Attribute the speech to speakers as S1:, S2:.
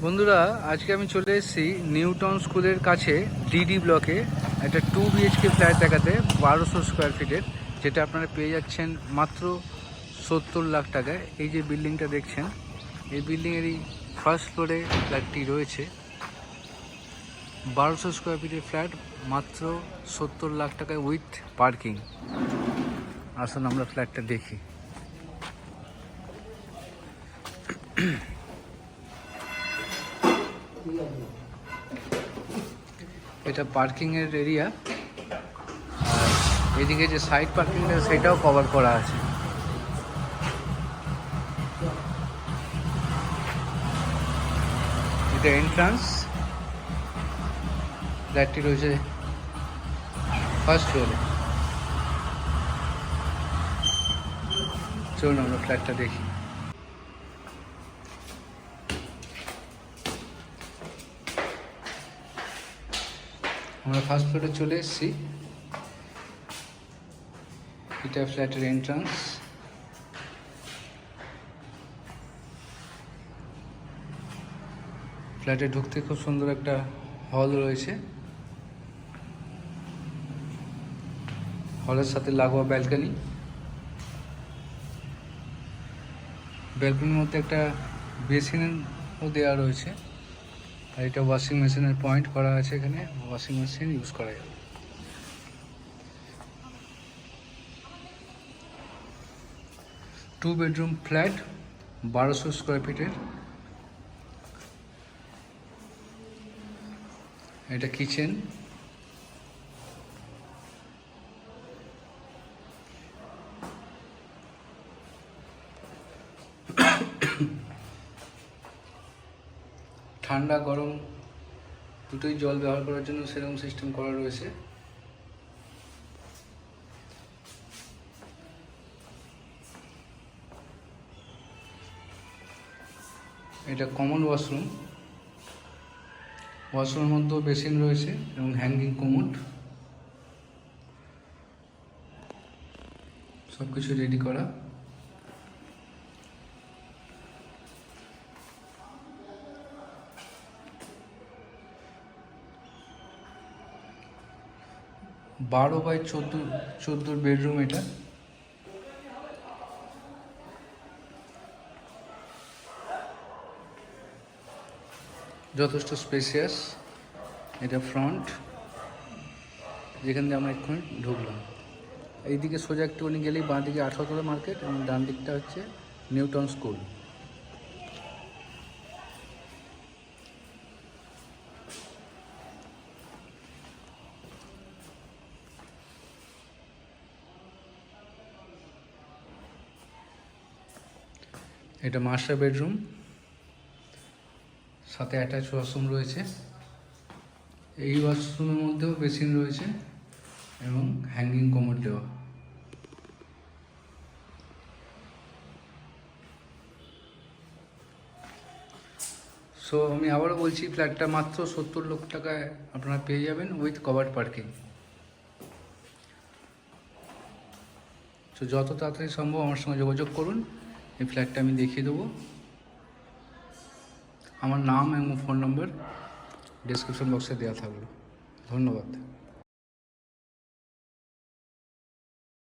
S1: বন্ধুরা, আজকে আমি চলে এসেছি নিউ টাউন স্কুলের কাছে ডিডি ব্লকে একটা 2 BHK ফ্ল্যাট দেখাতে 1200 স্কোয়ার ফিটের, যেটা আপনারা পেয়ে যাচ্ছেন মাত্র 70 লাখ টাকায়। এই যে বিল্ডিংটা দেখছেন, এই বিল্ডিংয়েরই ফার্স্ট ফ্লোরে ফ্ল্যাটটি রয়েছে। 1200 স্কোয়ার ফিটের ফ্ল্যাট মাত্র 70 লাখ টাকায় উইথ পার্কিং। আসুন আমরা ফ্ল্যাটটা দেখি। এটা পার্কিং এর এরিয়া, আর এদিকে যে সাইড পার্কিংটা সেটাও কভার করা আছে। এটা এন্ট্রান্স, ফ্ল্যাটটি রয়েছে ফার্স্ট ফ্লোরে। চলুন আমরা ফ্ল্যাটটা দেখি। আমরা ফার্স্ট ফ্লোরে চলে এসেছি। এটা ফ্ল্যাটের এন্ট্রান্স। ফ্ল্যাটে ঢুকতে খুব সুন্দর একটা হল রয়েছে। হলের সাথে লাগোয়া ব্যালকনি। ব্যালকনির মধ্যে একটা বেসিনও দেওয়া রয়েছে, আর এটা ওয়াশিং মেশিনের পয়েন্ট করা আছে। এখানে ওয়াশিং মেশিন ইউজ করা যাবে। 2 বেডরুম ফ্ল্যাট, 1200 স্কোয়ার ফিটের। এটা কিচেন। ঠান্ডা গরম দুটোই জল ব্যবহার করার জন্য সেরকম সিস্টেম করা রয়েছে। এটা কমন ওয়াশরুম। ওয়াশরুমের মধ্যেও বেসিন রয়েছে এবং হ্যাঙ্গিং কোমোড। সব কিছু রেডি করা। বারো বাই 14 বেডরুম এটা। যথেষ্ট স্পেসিয়াস। এটা ফ্রন্ট, যেখান দিয়ে আমরা এক্ষুনি ঢুকলাম। এইদিকে সোজা একটুখানি গেলেই বাঁ দিকে 18তলা মার্কেট, এবং ডান দিকটা হচ্ছে নিউ টাউন স্কুল। এটা মাস্টার বেডরুম, সাথে অ্যাটাচ ওয়াশরুম রয়েছে। এই ওয়াশরুমের মধ্যেও বেসিন রয়েছে এবং হ্যাঙ্গিং কোমোড দেওয়া। সো আমি আবারও বলছি, ফ্ল্যাটটা মাত্র 70 লাখ টাকায় আপনারা পেয়ে যাবেন উইথ কভার্ড পার্কিং। তো যত তাড়াতাড়ি সম্ভব আমার সঙ্গে যোগাযোগ করুন, এই ফ্ল্যাটটা আমি দেখিয়ে দেবো। আমার নাম এবং ফোন নম্বর ডেসক্রিপশন বক্সে দেওয়া থাকলো। ধন্যবাদ।